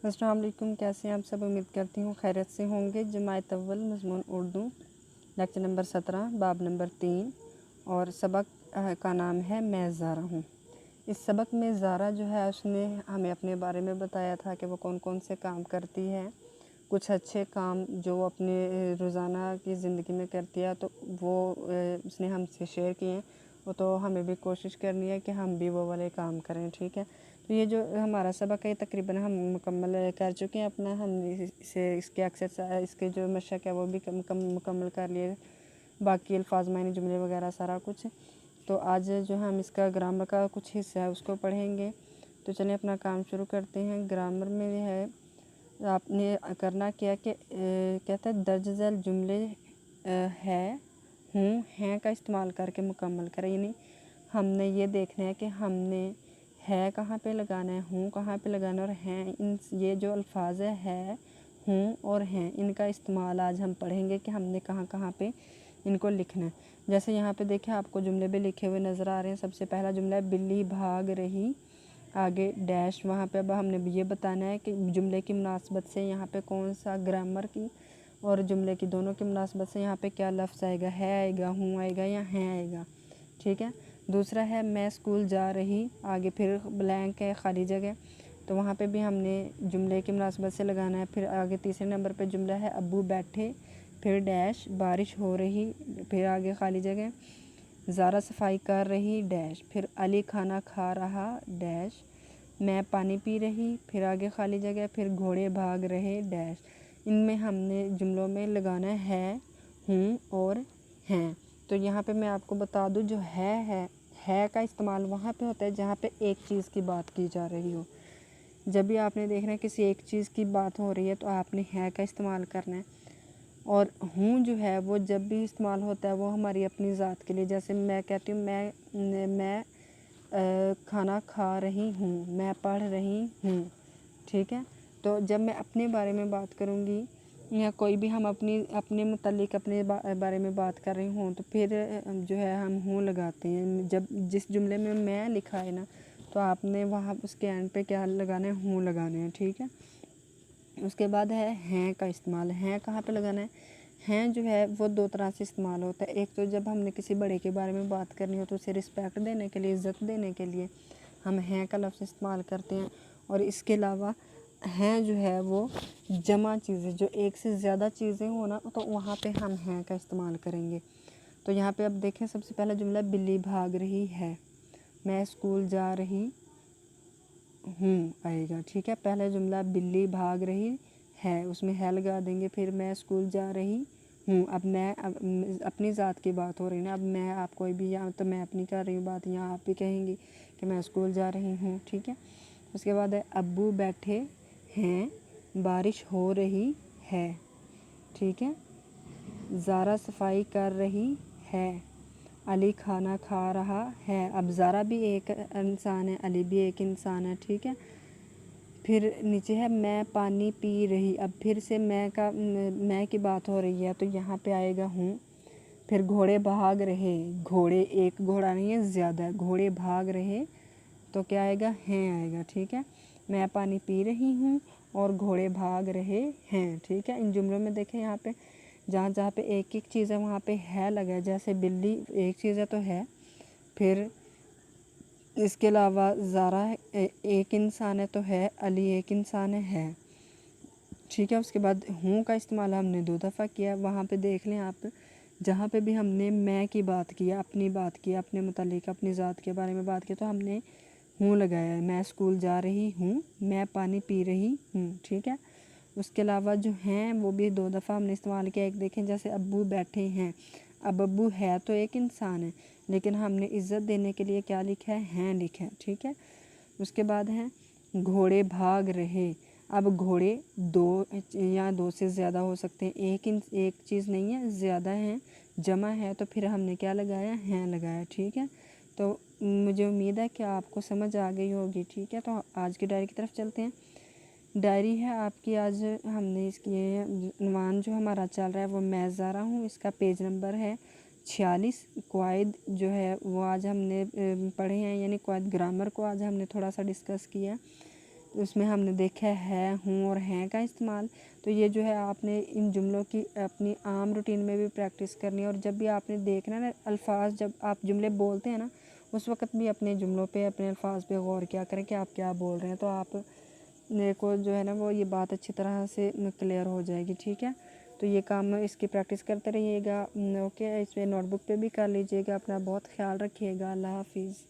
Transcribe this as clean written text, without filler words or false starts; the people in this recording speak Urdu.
السلام علیکم، کیسے ہیں آپ سب؟ امید کرتی ہوں خیریت سے ہوں گے۔ جماعت اول مضمون اردو، لیکچر نمبر 17، باب نمبر 3، اور سبق کا نام ہے میں زارہ ہوں۔ اس سبق میں زارہ جو ہے اس نے ہمیں اپنے بارے میں بتایا تھا کہ وہ کون کون سے کام کرتی ہے، کچھ اچھے کام جو اپنے روزانہ کی زندگی میں کرتی ہے تو وہ اس نے ہم سے شیئر کیے ہیں، وہ تو ہمیں بھی کوشش کرنی ہے کہ ہم بھی وہ والے کام کریں، ٹھیک ہے۔ تو یہ جو ہمارا سبق ہے تقریباً ہم مکمل کر چکے ہیں اپنا، ہم اس کے ایکسرسائز اس کے جو مشق ہے وہ بھی مکمل کر لیے، باقی الفاظ معنی جملے وغیرہ سارا کچھ۔ تو آج جو ہم اس کا گرامر کا کچھ حصہ ہے اس کو پڑھیں گے۔ تو چلیں اپنا کام شروع کرتے ہیں۔ گرامر میں ہے آپ نے کرنا کیا کہ کہتا ہے درج ذیل جملے ہے ہوں ہیں کا استعمال کر کے مکمل کریں، یعنی ہم نے یہ دیکھنا ہے کہ ہم نے ہے کہاں پہ لگانا ہے، ہوں کہاں پہ لگانا ہے، اور ہیں یہ جو الفاظ ہے ہوں اور ہیں ان کا استعمال آج ہم پڑھیں گے کہ ہم نے کہاں کہاں پہ ان کو لکھنا ہے۔ جیسے یہاں پہ دیکھیں آپ کو جملے بھی لکھے ہوئے نظر آ رہے ہیں۔ سب سے پہلا جملہ ہے بلی بھاگ رہی، آگے ڈیش، وہاں پہ اب ہم نے یہ بتانا ہے کہ جملے کی مناسبت سے یہاں پہ کون سا گرامر کی اور جملے کی دونوں کی مناسبت سے یہاں پہ کیا لفظ آئے گا، ہے آئے گا، ہوں آئے گا یا ہیں آئے گا، ٹھیک ہے۔ دوسرا ہے میں اسکول جا رہی، آگے پھر بلینک ہے خالی جگہ، تو وہاں پہ بھی ہم نے جملے کی مناسبت سے لگانا ہے۔ پھر آگے تیسرے نمبر پہ جملہ ہے ابو بیٹھے، پھر ڈیش، بارش ہو رہی، پھر آگے خالی جگہ، زارہ صفائی کر رہی، ڈیش، پھر علی کھانا کھا رہا، ڈیش، میں پانی پی رہی، پھر آگے خالی جگہ، پھر گھوڑے بھاگ رہے، ڈیش۔ ان میں ہم نے جملوں میں لگانا ہے ہوں اور ہیں۔ تو یہاں پہ میں آپ کو بتا دوں جو ہے کا استعمال وہاں پہ ہوتا ہے جہاں پہ ایک چیز کی بات کی جا رہی ہو۔ جب بھی آپ نے دیکھنا ہے کسی ایک چیز کی بات ہو رہی ہے تو آپ نے ہے کا استعمال کرنا ہے، اور ہوں جو ہے وہ جب بھی استعمال ہوتا ہے وہ ہماری اپنی ذات کے لیے، جیسے میں کہتی ہوں میں کھانا کھا رہی ہوں، میں پڑھ رہی ہوں، ٹھیک ہے۔ تو جب میں اپنے بارے میں بات کروں گی یا کوئی بھی ہم اپنے متعلق اپنے بارے میں بات کر رہی ہوں تو پھر جو ہے ہم ہوں لگاتے ہیں۔ جب جس جملے میں لکھا ہے نا تو آپ نے وہاں اس کے اینڈ پہ کیا لگانا ہے، ہوں لگانے ہیں، ٹھیک ہے۔ اس کے بعد ہے ہیں کا استعمال۔ ہیں کہاں پہ لگانا ہے؟ ہیں جو ہے وہ دو طرح سے استعمال ہوتا ہے۔ ایک تو جب ہم نے کسی بڑے کے بارے میں بات کرنی ہو تو اسے رسپیکٹ دینے کے لیے، عزت دینے کے لیے ہم ہیں کا لفظ استعمال کرتے ہیں، اور اس کے علاوہ ہیں جو ہے وہ جمع چیزیں، جو ایک سے زیادہ چیزیں ہوں نا تو وہاں پہ ہم ہیں کا استعمال کریں گے۔ تو یہاں پہ اب دیکھیں سب سے پہلا جملہ بلی بھاگ رہی ہے، میں اسکول جا رہی ہوں آئے گا، ٹھیک ہے۔ پہلا جملہ بلی بھاگ رہی ہے، اس میں ہے لگا دیں گے، پھر میں اسکول جا رہی ہوں، اب میں اپنی ذات کی بات ہو رہی نا، اب میں آپ کوئی بھی یہاں تو میں اپنی کر رہی ہوں بات، یہاں آپ بھی کہیں گی کہ میں اسکول جا رہی ہوں، ٹھیک ہے۔ اس کے بعد ہے ابو بیٹھے ہیں، بارش ہو رہی ہے، ٹھیک ہے۔ زارہ صفائی کر رہی ہے، علی کھانا کھا رہا ہے، اب زارہ بھی ایک انسان ہے، علی بھی ایک انسان ہے، ٹھیک ہے۔ پھر نیچے ہے میں پانی پی رہی، اب پھر سے میں کی بات ہو رہی ہے تو یہاں پہ آئے گا ہوں۔ پھر گھوڑے بھاگ رہے، گھوڑے ایک گھوڑا نہیں ہے زیادہ ہے، گھوڑے بھاگ رہے تو کیا آئے گا، ہیں آئے گا، ٹھیک ہے۔ میں پانی پی رہی ہوں اور گھوڑے بھاگ رہے ہیں، ٹھیک ہے۔ ان جملوں میں دیکھیں یہاں پہ جہاں پہ ایک چیز ہے وہاں پہ ہے لگا ہے، جیسے بلی ایک چیز ہے تو ہے، پھر اس کے علاوہ زارہ ایک انسان ہے تو ہے، علی ایک انسان ہے، ٹھیک ہے۔ اس کے بعد ہوں کا استعمال ہم نے 2 دفعہ کیا، وہاں پہ دیکھ لیں آپ، جہاں پہ بھی ہم نے میں کی بات کی، اپنی بات کی، اپنے متعلق اپنی ذات کے بارے میں بات کی تو ہم نے ہوں لگایا ہے، میں اسکول جا رہی ہوں، میں پانی پی رہی ہوں، ٹھیک ہے۔ اس کے علاوہ جو ہیں وہ بھی 2 دفعہ ہم نے استعمال کیا، ایک دیکھیں جیسے ابو بیٹھے ہیں، اب ابو ہے تو ایک انسان ہے لیکن ہم نے عزت دینے کے لیے کیا لکھا ہے، ہیں لکھا ہے، ٹھیک ہے۔ اس کے بعد ہے گھوڑے بھاگ رہے، اب گھوڑے 2 یا 2 سے زیادہ ہو سکتے ہیں، ایک چیز نہیں ہے، زیادہ ہیں، جمع ہے تو پھر ہم نے کیا لگایا، ہیں لگایا، ٹھیک ہے۔ تو مجھے امید ہے کہ آپ کو سمجھ آ گئی ہوگی، ٹھیک ہے۔ تو آج کی ڈائری کی طرف چلتے ہیں۔ ڈائری ہے آپ کی، آج ہم نے اس کی عنوان جو ہمارا چل رہا ہے وہ میں زارہ ہوں، اس کا پیج نمبر ہے 46۔ قواعد جو ہے وہ آج ہم نے پڑھے ہیں، یعنی قواعد گرامر کو آج ہم نے تھوڑا سا ڈسکس کیا۔ اس میں ہم نے دیکھا ہے ہوں اور ہیں کا استعمال. تو یہ جو ہے آپ نے ان جملوں کی اپنی عام روٹین میں بھی پریکٹس کرنی ہے. اور جب بھی آپ نے دیکھنا نا الفاظ جب آپ جملے بولتے ہیں نا اس وقت بھی اپنے جملوں پہ اپنے الفاظ پہ غور کیا کریں کہ آپ کیا بول رہے ہیں. تو آپ کو جو ہے نا وہ یہ بات اچھی طرح سے کلیئر ہو جائے گی. ٹھیک ہے. تو یہ کام اس کی پریکٹس کرتے رہیے گا. اوکے. اس میں نوٹ بک پہ بھی کر لیجیے گا. اپنا بہت خیال رکھیے گا. اللہ حافظ.